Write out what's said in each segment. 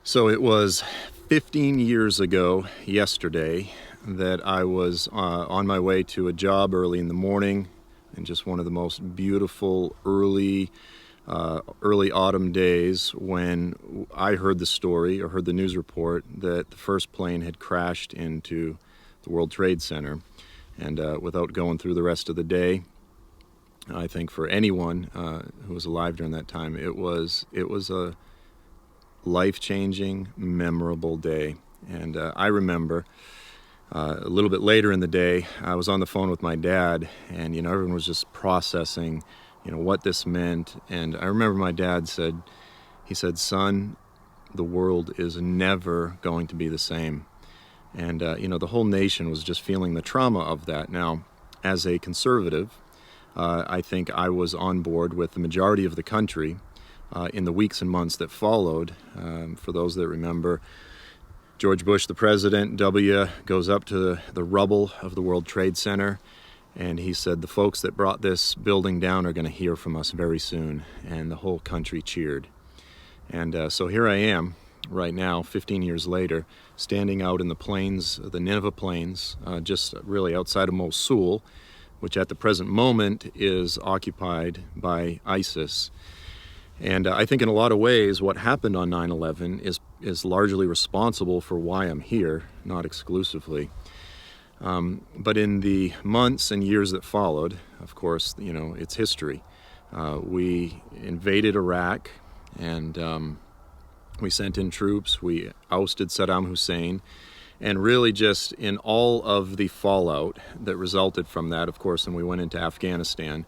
So it was 15 years ago yesterday that I was on my way to a job early in the morning, and just one of the most beautiful early autumn days when I heard the story or heard the news report that the first plane had crashed into the World Trade Center. And without going through the rest of the day, I think for anyone who was alive during that time, it was a life-changing, memorable day. And I remember a little bit later in the day, I was on the phone with my dad, and everyone was just processing what this meant. And I remember my dad said, "Son, the world is never going to be the same." And the whole nation was just feeling the trauma of that. Now, as a conservative, I think I was on board with the majority of the country in the weeks and months that followed. For those that remember, George Bush, the president, W, goes up to the rubble of the World Trade Center, and he said, "The folks that brought this building down are going to hear from us very soon." And the whole country cheered. And so here I am right now, 15 years later, standing out in the plains, the Nineveh Plains, just really outside of Mosul, which at the present moment is occupied by ISIS. And I think in a lot of ways what happened on 9/11 is largely responsible for why I'm here, not exclusively. But in the months and years that followed, of course, it's history. We invaded Iraq, and we sent in troops. We ousted Saddam Hussein. And really just in all of the fallout that resulted from that, of course, and we went into Afghanistan.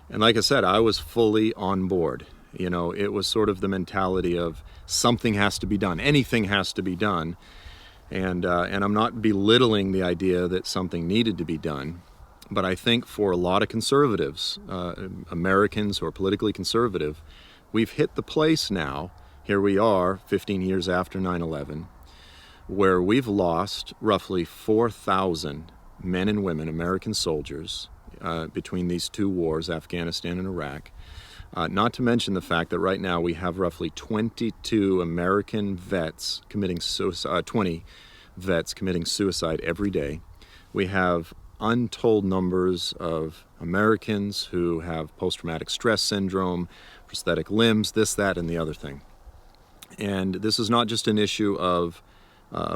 And like I said, I was fully on board. It was sort of the mentality of something has to be done. Anything has to be done. And I'm not belittling the idea that something needed to be done. But I think for a lot of conservatives, Americans who are politically conservative, we've hit the place now, here we are 15 years after 9/11, where we've lost roughly 4,000 men and women, American soldiers, between these two wars, Afghanistan and Iraq. Not to mention the fact that right now we have roughly 22 American vets committing suicide, 20 vets committing suicide every day. We have untold numbers of Americans who have post-traumatic stress syndrome, prosthetic limbs, this, that, and the other thing. And this is not just an issue of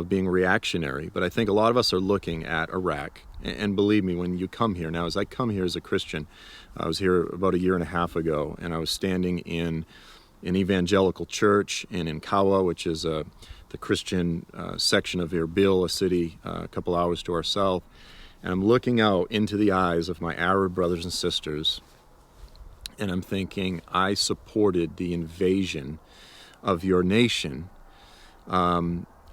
being reactionary, but I think a lot of us are looking at Iraq. And believe me, when you come here, now as I come here as a Christian, I was here about a year and a half ago, and I was standing in an evangelical church in Kawa, which is the Christian section of Erbil, a city a couple hours to our south. And I'm looking out into the eyes of my Arab brothers and sisters, and I'm thinking, I supported the invasion of your nation.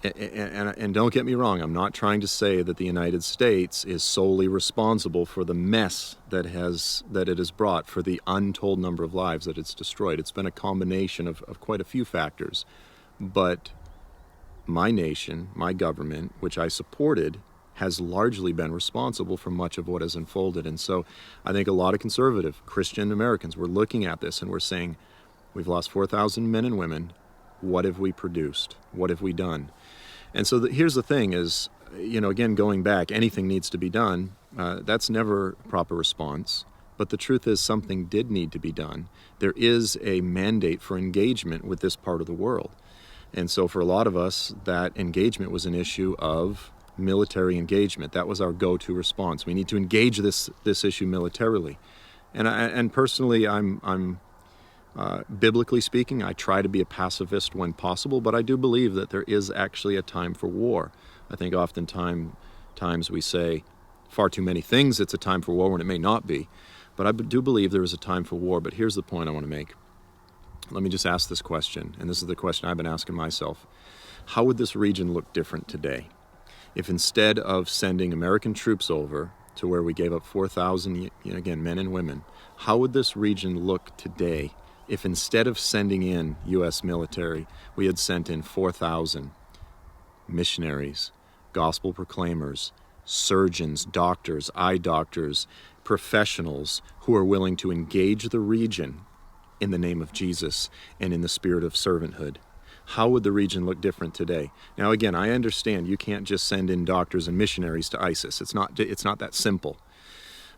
And don't get me wrong, I'm not trying to say that the United States is solely responsible for the mess that it has brought, for the untold number of lives that it's destroyed. It's been a combination of quite a few factors. But my nation, my government, which I supported, has largely been responsible for much of what has unfolded. And so I think a lot of conservative Christian Americans, we're looking at this and we're saying, we've lost 4,000 men and women. What have we produced? What have we done? And so here's the thing is, again, going back, anything needs to be done. That's never a proper response. But the truth is something did need to be done. There is a mandate for engagement with this part of the world. And so for a lot of us, that engagement was an issue of military engagement. That was our go-to response. We need to engage this issue militarily. And personally, I'm biblically speaking, I try to be a pacifist when possible, but I do believe that there is actually a time for war. I think oftentimes we say far too many things it's a time for war when it may not be. But I do believe there is a time for war. But here's the point I want to make. Let me just ask this question, and this is the question I've been asking myself. How would this region look different today if instead of sending American troops over to where we gave up 4,000, again, men and women, how would this region look today if instead of sending in U.S. military, we had sent in 4,000 missionaries, gospel proclaimers, surgeons, doctors, eye doctors, professionals who are willing to engage the region in the name of Jesus and in the spirit of servanthood? how would the region look different today? Now, again, I understand you can't just send in doctors and missionaries to ISIS. It's not that simple.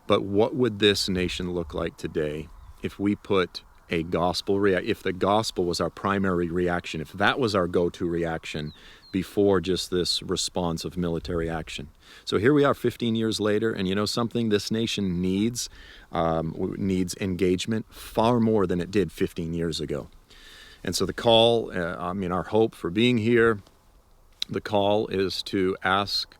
But what would this nation look like today if we put a gospel if the gospel was our primary reaction, if that was our go-to reaction before just this response of military action? So here we are 15 years later, and you know something? This nation needs engagement far more than it did 15 years ago. And so the call, our hope for being here, the call is to ask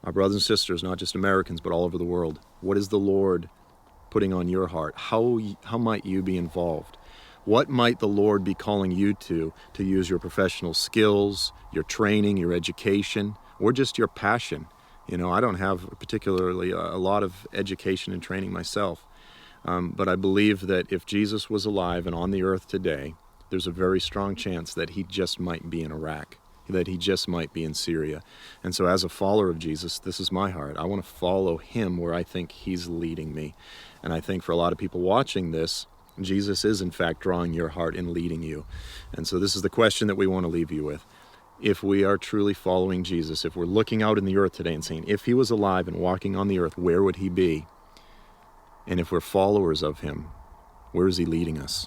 our brothers and sisters, not just Americans, but all over the world, what is the Lord putting on your heart? How might you be involved? What might the Lord be calling you to use your professional skills, your training, your education, or just your passion? You know, I don't have particularly a lot of education and training myself, but I believe that if Jesus was alive and on the earth today, there's a very strong chance that he just might be in Iraq, that he just might be in Syria. And so as a follower of Jesus, this is my heart. I want to follow him where I think he's leading me. And I think for a lot of people watching this, Jesus is in fact drawing your heart and leading you. And so this is the question that we want to leave you with. If we are truly following Jesus, if we're looking out in the earth today and saying, if he was alive and walking on the earth, where would he be? And if we're followers of him, where is he leading us?